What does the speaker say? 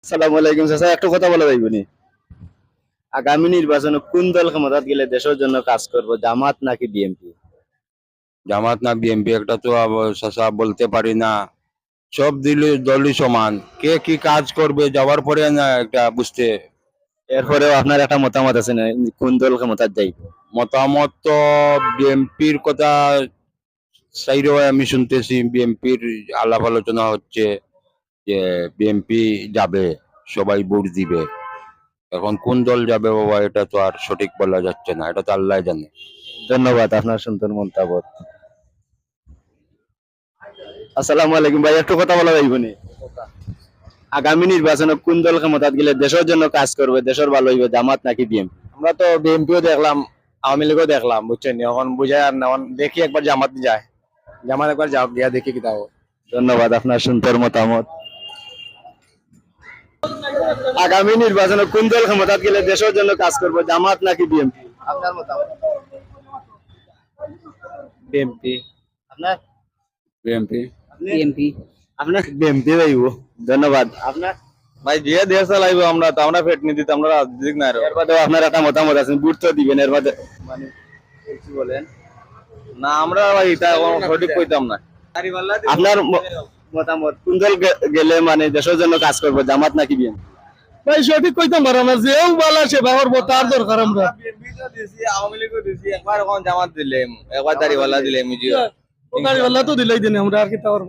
সালাম আলাইকুম চাচা, একটা কথা বলা যাইবনি। আগামী নির্বাচনে কোন দল ক্ষমতাত গেলে দেশের জন্য কাজ করবো, জামাত নাকি বিএনপি? জামাত না বিএনপি একটা তো চাচা বলতে পারি না। সব দলই সমান, কে কি কাজ করবে যাওয়ার পরে না একটা বুঝতে। এরপরেও আপনার একটা মতামত আছে না, কোন দল ক্ষমতাত যাইব? মতামত তো বিএনপির কথা সাইডে আমি শুনতেছি, বিএনপির আলাপ আলোচনা হচ্ছে যে বিএনপি যাবে, সবাই ভোট দিবে। এখন কোন দল যাবে বাবা, এটা তো আর সঠিক বলা যাচ্ছে না, এটা তো আল্লাহ জানে। ধন্যবাদ আপনার সুন্দর মতামত। আসসালামু আলাইকুম ভাই, একটু কথা বলা যাইবনি। আগামী নির্বাচনে কোন দল ক্ষমতাত গেলে দেশের জন্য কাজ করবে, দেশের ভালো হইবে, জামাত নাকি বিএনপি? আমরা তো বিএনপিও দেখলাম, আওয়ামী লীগও দেখলাম, বুঝছেন নি? এখন বুঝায় আর না, এখন দেখি একবার জামাত যায়, জামাত একবার যাও গিয়া দেখি কি তাও। ধন্যবাদ আপনার সুন্দর মতামত। আগামী নির্বাচনে কোন দল ক্ষমতাত গেলে দেশের জন্য কাজ করবে, জামাত নাকি বিএনপি? আপনার মতামত। বিএনপি। আপনার বিএনপি। বিএনপি। আপনার বিএনপি যাইব। ধন্যবাদ। আপনার ভাই যে দেশ চালাইবো আমরা তো, আমরা ফেট নীতি তো আমরা রাজনীতি না। এর বাদেও আপনার একটা মতামত আছে, ভোট তো দিবেন, এর বাদে মানে কি বলেন? না আমরা ভাই এটা এখন সঠিক কইতাম না। আপনার মতামত, কোন দল গেলে মানে দেশের জন্য কাজ করবে, জামাত নাকি বিএনপি? ভাই সঠিক কইতাম পারো না, যেও বালা সে বাহর তার দরকার আমরা। বিএনপি তো দিছি, আওয়ামী লীগও দিছি, একবার এখন জামাত দিলাম, একবার দাড়িওয়ালা দিলাম। গাড়িওয়ালা তো দিলাই দিন আমরা আর কি তাওয়ার